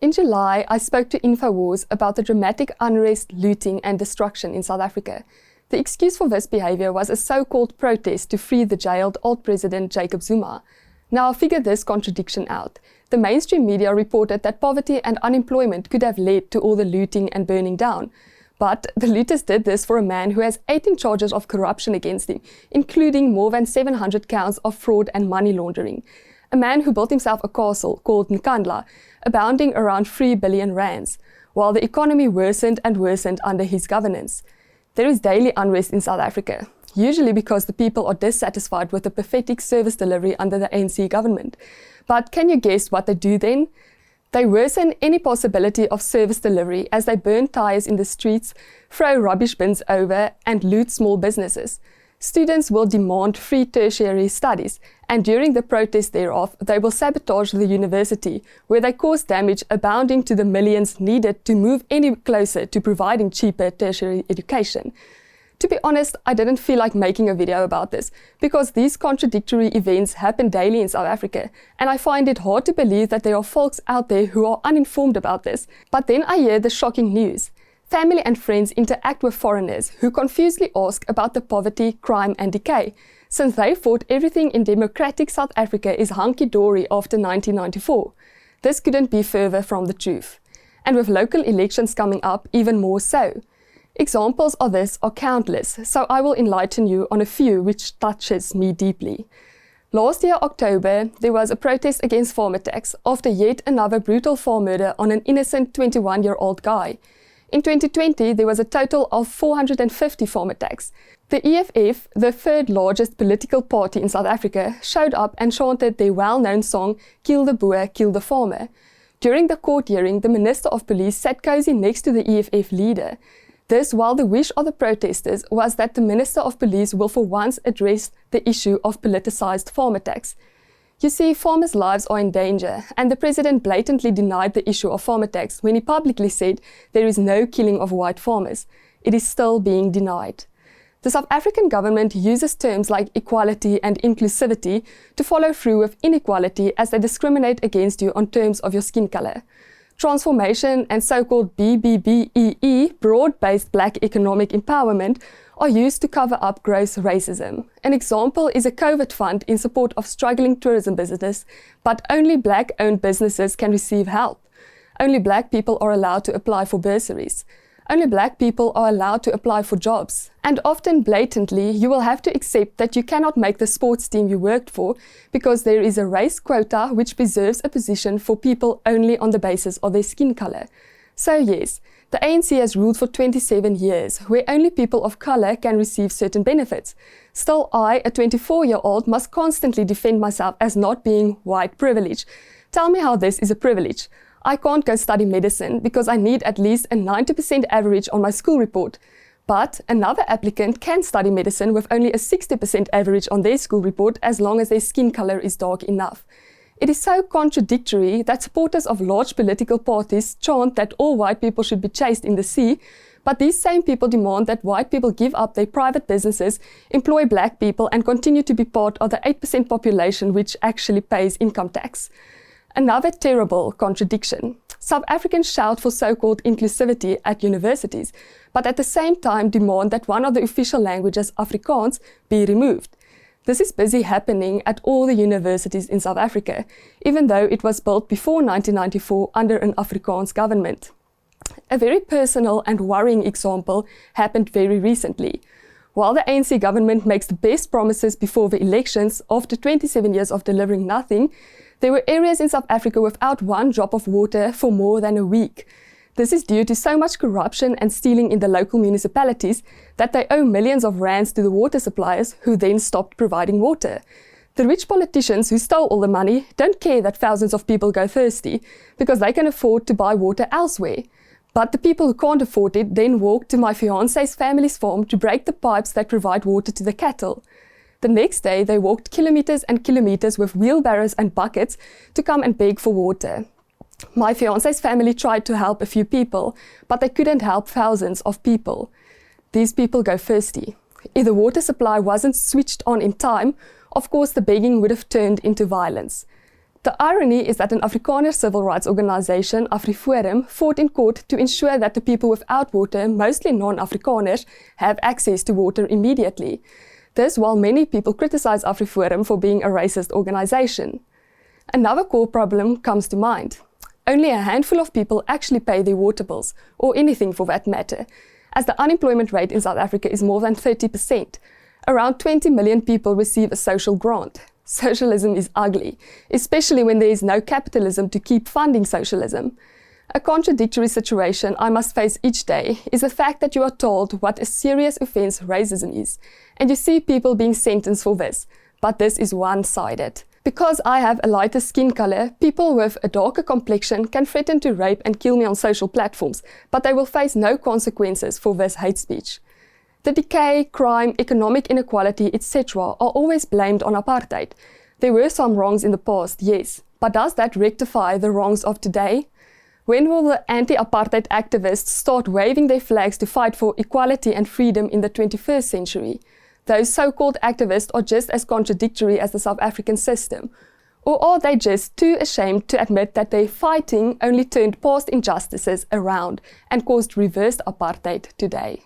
In July, I spoke to InfoWars about the dramatic unrest, looting and destruction in South Africa. The excuse for this behaviour was a so-called protest to free the jailed old President Jacob Zuma. Now figure this contradiction out. The mainstream media reported that poverty and unemployment could have led to all the looting and burning down. But the looters did this for a man who has 18 charges of corruption against him, including more than 700 counts of fraud and money laundering. A man who built himself a castle called Nkandla, abounding around 3 billion rands, while the economy worsened and worsened under his governance. There is daily unrest in South Africa, usually because the people are dissatisfied with the pathetic service delivery under the ANC government. But can you guess what they do then? They worsen any possibility of service delivery as they burn tyres in the streets, throw rubbish bins over, and loot small businesses. Students will demand free tertiary studies, and during the protest thereof, they will sabotage the university, where they cause damage abounding to the millions needed to move any closer to providing cheaper tertiary education. To be honest, I didn't feel like making a video about this, because these contradictory events happen daily in South Africa, and I find it hard to believe that there are folks out there who are uninformed about this. But then I hear the shocking news. Family and friends interact with foreigners who confusedly ask about the poverty, crime and decay, since they thought everything in democratic South Africa is hunky-dory after 1994. This couldn't be further from the truth. And with local elections coming up, even more so. Examples of this are countless, so I will enlighten you on a few which touches me deeply. Last year, October, there was a protest against farm attacks after yet another brutal farm murder on an innocent 21-year-old guy. In 2020, there was a total of 450 farm attacks. The EFF, the third largest political party in South Africa, showed up and chanted their well-known song, "Kill the Boer, Kill the Farmer." During the court hearing, the Minister of Police sat cozy next to the EFF leader. This while the wish of the protesters was that the Minister of Police will for once address the issue of politicised farm attacks. You see, farmers' lives are in danger, and the President blatantly denied the issue of farm attacks when he publicly said there is no killing of white farmers. It is still being denied. The South African government uses terms like equality and inclusivity to follow through with inequality as they discriminate against you on terms of your skin colour. Transformation and so-called BBBEE, broad-based black economic empowerment, are used to cover up gross racism. An example is a COVID fund in support of struggling tourism businesses, but only black-owned businesses can receive help. Only black people are allowed to apply for bursaries. Only black people are allowed to apply for jobs. And often blatantly, you will have to accept that you cannot make the sports team you worked for because there is a race quota which preserves a position for people only on the basis of their skin colour. So yes, the ANC has ruled for 27 years, where only people of colour can receive certain benefits. Still, I, a 24-year-old, must constantly defend myself as not being white privilege. Tell me how this is a privilege. I can't go study medicine because I need at least a 90% average on my school report. But another applicant can study medicine with only a 60% average on their school report as long as their skin colour is dark enough. It is so contradictory that supporters of large political parties chant that all white people should be chased in the sea, but these same people demand that white people give up their private businesses, employ black people and continue to be part of the 8% population which actually pays income tax. Another terrible contradiction. South Africans shout for so-called inclusivity at universities, but at the same time demand that one of the official languages, Afrikaans, be removed. This is busy happening at all the universities in South Africa, even though it was built before 1994 under an Afrikaans government. A very personal and worrying example happened very recently. While the ANC government makes the best promises before the elections, after 27 years of delivering nothing, there were areas in South Africa without one drop of water for more than a week. This is due to so much corruption and stealing in the local municipalities that they owe millions of rands to the water suppliers who then stopped providing water. The rich politicians who stole all the money don't care that thousands of people go thirsty because they can afford to buy water elsewhere. But the people who can't afford it then walk to my fiancé's family's farm to break the pipes that provide water to the cattle. The next day, they walked kilometers and kilometers with wheelbarrows and buckets to come and beg for water. My fiancé's family tried to help a few people, but they couldn't help thousands of people. These people go thirsty. If the water supply wasn't switched on in time, of course the begging would have turned into violence. The irony is that an Afrikaner civil rights organisation, AfriForum, fought in court to ensure that the people without water, mostly non-Afrikaners, have access to water immediately. This while many people criticise AfriForum for being a racist organisation. Another core problem comes to mind. Only a handful of people actually pay their water bills, or anything for that matter, as the unemployment rate in South Africa is more than 30%. Around 20 million people receive a social grant. Socialism is ugly, especially when there is no capitalism to keep funding socialism. A contradictory situation I must face each day is the fact that you are told what a serious offence racism is, and you see people being sentenced for this, but this is one-sided. Because I have a lighter skin colour, people with a darker complexion can threaten to rape and kill me on social platforms, but they will face no consequences for this hate speech. The decay, crime, economic inequality, etc. are always blamed on apartheid. There were some wrongs in the past, yes, but does that rectify the wrongs of today? When will the anti-apartheid activists start waving their flags to fight for equality and freedom in the 21st century? Those so-called activists are just as contradictory as the South African system. Or are they just too ashamed to admit that their fighting only turned past injustices around and caused reversed apartheid today?